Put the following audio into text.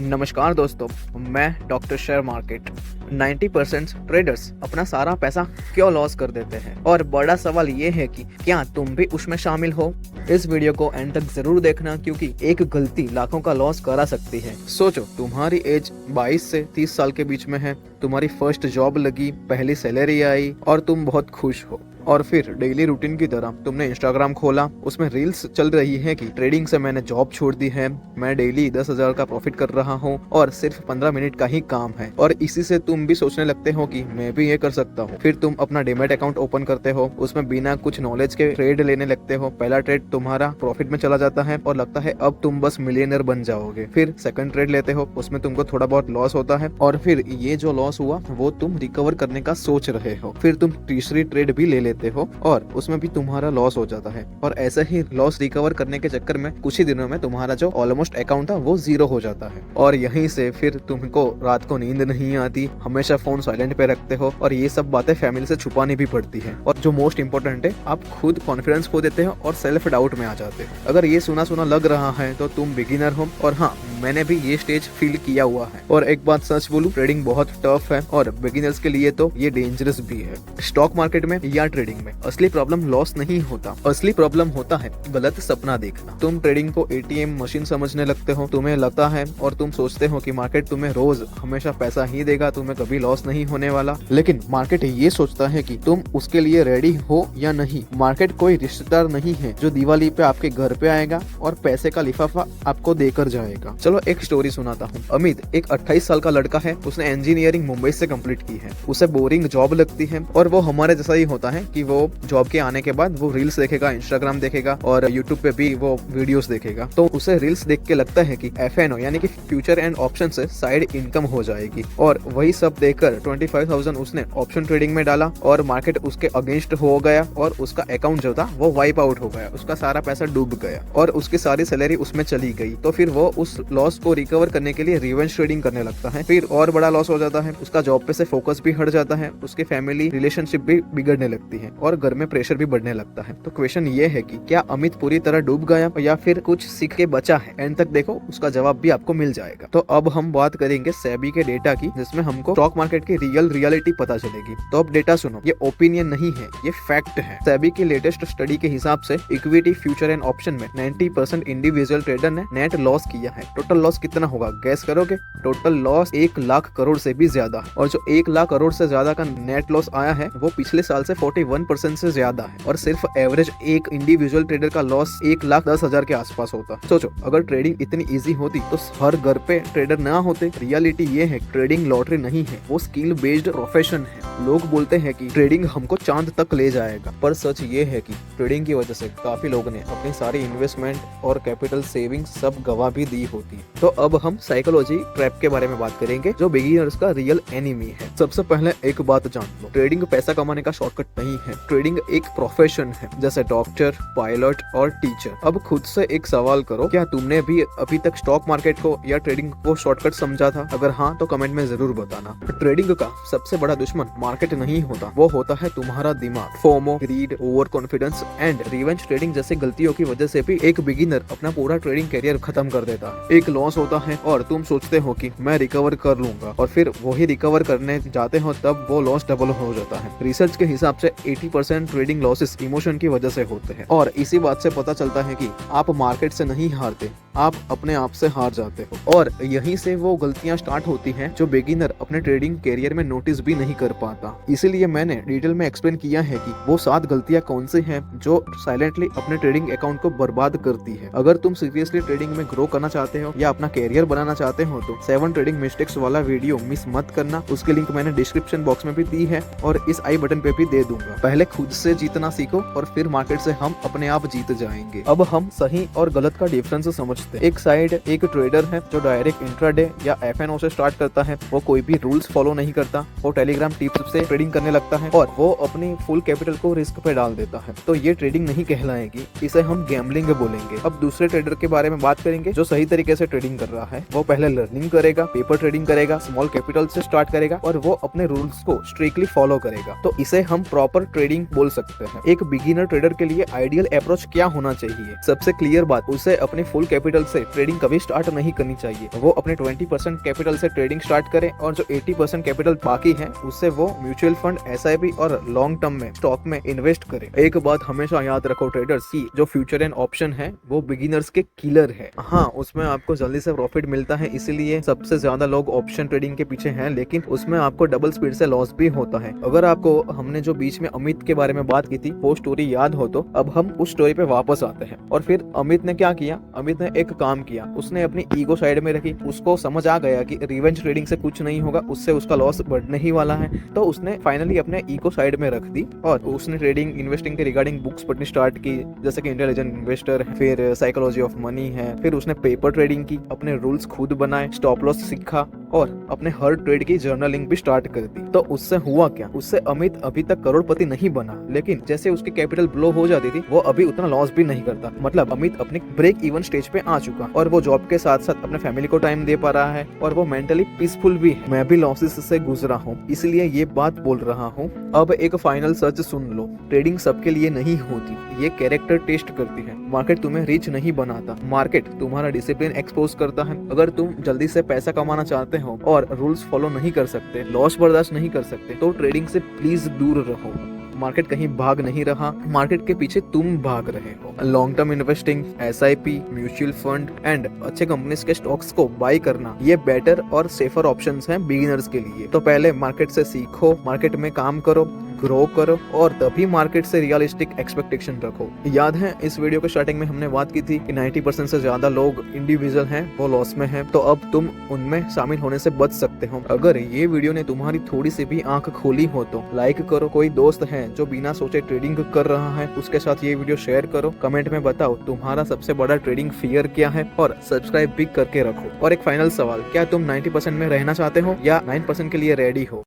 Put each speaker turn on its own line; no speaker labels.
नमस्कार दोस्तों, मैं डॉक्टर शेयर मार्केट। 90% ट्रेडर्स अपना सारा पैसा क्यों लॉस कर देते हैं और बड़ा सवाल ये है कि क्या तुम भी उसमें शामिल हो। इस वीडियो को एंड तक जरूर देखना क्योंकि एक गलती लाखों का लॉस करा सकती है। सोचो, तुम्हारी एज 22 से 30 साल के बीच में है, तुम्हारी फर्स्ट जॉब लगी, पहली सैलरी आई और तुम बहुत खुश हो। और फिर डेली रूटीन की तरह तुमने इंस्टाग्राम खोला, उसमें रील्स चल रही है कि ट्रेडिंग से मैंने जॉब छोड़ दी है, मैं डेली 10,000 का प्रॉफिट कर रहा हूँ और सिर्फ 15 मिनट का ही काम है। और इसी से तुम भी सोचने लगते हो कि मैं भी ये कर सकता हूँ। फिर तुम अपना डीमैट अकाउंट ओपन करते हो, उसमें बिना कुछ नॉलेज के ट्रेड लेने लगते हो। पहला ट्रेड तुम्हारा प्रॉफिट में चला जाता है और लगता है अब तुम बस मिलियनर बन जाओगे। फिर सेकंड ट्रेड लेते हो, उसमें तुमको थोड़ा बहुत लॉस होता है और फिर ये जो लॉस हुआ वो तुम रिकवर करने का सोच रहे हो। फिर तुम तीसरी ट्रेड भी ले लेते हो और उसमें भी तुम्हारा लॉस हो जाता है। और ऐसे ही लॉस रिकवर करने के चक्कर में कुछ ही दिनों में तुम्हारा जो ऑलमोस्ट अकाउंट था वो जीरो हो जाता है। और यहीं से फिर तुमको रात को नींद नहीं आती, हमेशा फोन साइलेंट पे रखते हो और ये सब बातें फैमिली से छुपानी भी पड़ती है। और जो मोस्ट इंपोर्टेंट है, आप खुद कॉन्फिडेंस खो देते हो और सेल्फ डाउट में आ जाते हो। अगर ये सुना सुना लग रहा है तो तुम बिगिनर हो, और हाँ, मैंने भी ये स्टेज फील किया हुआ है। और एक बात सच बोलूं, ट्रेडिंग बहुत टफ है और बिगिनर्स के लिए तो ये डेंजरस भी है। स्टॉक मार्केट में या ट्रेडिंग में असली प्रॉब्लम लॉस नहीं होता, असली प्रॉब्लम होता है गलत सपना देखना। तुम ट्रेडिंग को एटीएम मशीन समझने लगते हो, तुम्हें लगता है और तुम सोचते हो कि मार्केट तुम्हें रोज हमेशा पैसा ही देगा, तुम्हें कभी लॉस नहीं होने वाला। लेकिन मार्केट ये सोचता है कि तुम उसके लिए रेडी हो या नहीं। मार्केट कोई रिश्तेदार नहीं है जो दिवाली पे आपके घर पे आएगा और पैसे का लिफाफा आपको देकर जाएगा। चलो एक स्टोरी सुनाता हूँ। अमित एक 28 साल का लड़का है, उसने इंजीनियरिंग मुंबई से कंप्लीट की है। उसे बोरिंग जॉब लगती है और वो हमारे जैसा ही होता है कि वो जॉब के आने के बाद वो रील्स देखेगा, इंस्टाग्राम देखेगा और यूट्यूब पे भी वो वीडियोस देखेगा। तो उसे रील्स देख के लगता है कि FNO यानी कि फ्यूचर एंड ऑप्शन से साइड इनकम हो जाएगी। और वही सब देखकर 25,000 उसने ऑप्शन ट्रेडिंग में डाला और मार्केट उसके अगेंस्ट हो गया और उसका अकाउंट जो था वो वाइप आउट हो गया, उसका सारा पैसा डूब गया और उसकी सारी सैलरी उसमें चली गई। तो फिर वो उस लॉस को रिकवर करने के लिए रिवेंज ट्रेडिंग करने लगता है। फिर और बड़ा लॉस हो जाता है, उसका जॉब पे से फोकस भी हट जाता है, उसके फैमिली रिलेशनशिप भी बिगड़ने लगती है और घर में प्रेशर भी बढ़ने लगता है। तो क्वेश्चन ये है कि क्या अमित पूरी तरह डूब गया या फिर कुछ सीख के बचा है? एंड तक देखो, उसका जवाब भी आपको मिल जाएगा। तो अब हम बात करेंगे सेबी के डेटा की, जिसमें हमको स्टॉक मार्केट की रियलिटी पता चलेगी। तो अब डेटा सुनो, ये ओपिनियन नहीं है, ये फैक्ट है। सेबी की लेटेस्ट स्टडी के हिसाब से इक्विटी, फ्यूचर एंड ऑप्शन में 90% इंडिविजुअल ट्रेडर ने नेट लॉस किया है। टोटल लॉस कितना होगा गैस करोगे? टोटल लॉस 1 लाख करोड़ से भी ज्यादा है। और जो 1 लाख करोड़ से ज्यादा का नेट लॉस आया है वो पिछले साल से 41% से ज्यादा है। और सिर्फ एवरेज एक इंडिविजुअल ट्रेडर का लॉस 1,10,000 के आसपास होता। सोचो, अगर ट्रेडिंग इतनी इजी होती तो हर घर पे ट्रेडर ना होते। रियलिटी ये है, ट्रेडिंग लॉटरी नहीं है, वो स्किल बेस्ड प्रोफेशन है। लोग बोलते हैं कि ट्रेडिंग हमको चांद तक ले जाएगा, पर सच ये है कि ट्रेडिंग की वजह से काफी लोगों ने अपनी सारी इन्वेस्टमेंट और कैपिटल सेविंग सब गवा भी दी होती है। तो अब हम साइकोलॉजी ट्रैप के बारे में बात करेंगे, जो बिगिनर्स का रियल एनिमी है। सबसे पहले एक बात जान लो, ट्रेडिंग पैसा कमाने का शॉर्टकट नहीं है। ट्रेडिंग एक प्रोफेशन है, जैसे डॉक्टर, पायलट और टीचर। अब खुद से एक सवाल करो, क्या तुमने भी अभी तक स्टॉक मार्केट को या ट्रेडिंग को शॉर्टकट समझा था? अगर हाँ तो कमेंट में जरूर बताना। ट्रेडिंग का सबसे बड़ा दुश्मन मार्केट नहीं होता, वो होता है तुम्हारा दिमाग। FOMO, greed, overconfidence and revenge trading जैसे गलतियों की वजह से भी एक बिगिनर अपना पूरा ट्रेडिंग करियर खत्म कर देता है। एक लॉस होता है और तुम सोचते हो कि मैं रिकवर कर लूंगा, और फिर वही रिकवर करने जाते हो तब वो लॉस डबल हो जाता है। रिसर्च के हिसाब से 80% ट्रेडिंग लॉसेस इमोशन की वजह से होते हैं। और इसी बात से पता चलता है कि आप मार्केट से नहीं हारते, आप अपने आप से हार जाते हो। और यहीं से वो गलतियां स्टार्ट होती हैं जो बिगिनर अपने ट्रेडिंग करियर में नोटिस भी नहीं कर पाता। इसीलिए मैंने डिटेल में एक्सप्लेन किया है कि वो 7 गलतियां कौन सी हैं जो साइलेंटली अपने ट्रेडिंग अकाउंट को बर्बाद करती है। अगर तुम सीरियसली ट्रेडिंग में ग्रो करना चाहते हो या अपना करियर बनाना चाहते हो तो 7 ट्रेडिंग मिस्टेक्स वाला वीडियो मिस मत करना। उसकी लिंक मैंने डिस्क्रिप्शन बॉक्स में भी दी है और इस आई बटन पे भी दे दूंगा। पहले खुद से जीतना सीखो और फिर मार्केट से हम अपने आप जीत जाएंगे। अब हम सही और गलत का डिफरेंस समझते हैं। एक साइड एक ट्रेडर है जो डायरेक्ट इंट्राडे या FNO से स्टार्ट करता है। वो कोई भी रूल्स फॉलो नहीं करता, वो टेलीग्राम टिप्स से ट्रेडिंग करने लगता है और वो अपनी फुल कैपिटल को रिस्क पे डाल देता है। तो ये ट्रेडिंग नहीं कहलाएगी, इसे हम गैम्बलिंग बोलेंगे। अब दूसरे ट्रेडर के बारे में बात करेंगे जो सही तरीके से ट्रेडिंग कर रहा है वो पहले लर्निंग करेगा, पेपर ट्रेडिंग करेगा, स्मॉल कैपिटल से स्टार्ट करेगा और वो अपने रूल्स को स्ट्रिक्टली फॉलो करेगा। तो इसे हम प्रॉपर ट्रेडिंग बोल सकते हैं। एक बिगिनर ट्रेडर के लिए आइडियल अप्रोच क्या होना चाहिए? सबसे क्लियर बात, उसे अपने फुल कैपिटल से ट्रेडिंग कभी स्टार्ट नहीं करनी चाहिए। वो अपने 20% कैपिटल से ट्रेडिंग स्टार्ट करे और जो 80% कैपिटल बाकी है उससे वो म्यूचुअल फंड, SIP और लॉन्ग टर्म में स्टॉक में इन्वेस्ट करे। एक बात हमेशा याद रखो ट्रेडर्स की, जो फ्यूचर एंड ऑप्शन है वो बिगिनर्स के किलर है। हाँ, उसमें आपको जल्दी से प्रॉफिट मिलता है, इसीलिए सबसे ज्यादा लोग ऑप्शन ट्रेडिंग के पीछे हैं, लेकिन उसमें आपको डबल स्पीड से लॉस भी होता है। अगर आपको हमने जो बीच में अमित के बारे में बात की थी वो स्टोरी याद हो तो अब हम उस स्टोरी पे वापस आते हैं। और फिर अमित ने क्या किया? अमित ने एक काम किया, उसने अपनी ईगो साइड में रखी। उसको समझ आ गया कि रिवेंज ट्रेडिंग से कुछ नहीं होगा, उससे उसका लॉस बढ़ने ही वाला है। तो उसने फाइनली अपने ईगो साइड में रख दी और उसने ट्रेडिंग इन्वेस्टिंग के रिगार्डिंग बुक्स पढ़नी स्टार्ट की, जैसे कि इंटेलिजेंट इन्वेस्टर, फिर साइकोलॉजी ऑफ मनी है। फिर उसने पेपर ट्रेडिंग की, अपने रूल्स खुद बनाए, स्टॉप लॉस सीखा और अपने हर ट्रेड की जर्नलिंग भी स्टार्ट कर दी। तो उससे हुआ क्या? उससे अमित अभी तक करोड़पति नहीं बना, लेकिन जैसे उसकी कैपिटल ब्लो हो जाती थी वो अभी उतना लॉस भी नहीं करता। मतलब अमित अपनी ब्रेक इवन स्टेज पे आ चुका और वो जॉब के साथ साथ अपने फैमिली को टाइम दे पा रहा है और वो मेंटली पीसफुल भी है। मैं भी लॉसेस से गुजरा हूँ, इसलिए ये बात बोल रहा हूँ। अब एक फाइनल सच सुन लो, ट्रेडिंग सबके लिए नहीं होती, ये कैरेक्टर टेस्ट करती है। मार्केट तुम्हें रिच नहीं बनाता, मार्केट तुम्हारा डिसिप्लिन एक्सपोज करता है। अगर तुम जल्दी से पैसा कमाना चाहते हो और रूल्स फॉलो नहीं कर सकते, लॉस बर्दाश्त नहीं कर सकते, तो ट्रेडिंग से प्लीज दूर रहो। मार्केट कहीं भाग नहीं रहा, मार्केट के पीछे तुम भाग रहे हो। Long term investing, SIP, mutual fund and अच्छे कंपनीज के स्टॉक्स को बाय करना, ये बेटर और सेफर ऑप्शंस हैं बिगिनर्स के लिए। तो पहले मार्केट से सीखो, मार्केट में काम करो, ग्रो करो और तभी मार्केट से रियलिस्टिक एक्सपेक्टेशन रखो। याद है इस वीडियो के स्टार्टिंग में हमने बात की थी कि 90% से ज्यादा लोग इंडिविजुअल हैं, वो लॉस में हैं। तो अब तुम उनमें शामिल होने से बच सकते हो। अगर ये वीडियो ने तुम्हारी थोड़ी सी भी आंख खोली हो तो लाइक करो। कोई दोस्त है जो बिना सोचे ट्रेडिंग कर रहा है, उसके साथ ये वीडियो शेयर करो। कमेंट में बताओ तुम्हारा सबसे बड़ा ट्रेडिंग फियर क्या है और सब्सक्राइब भी करके रखो। और एक फाइनल सवाल, क्या तुम 90% में रहना चाहते हो या 9% के लिए रेडी हो?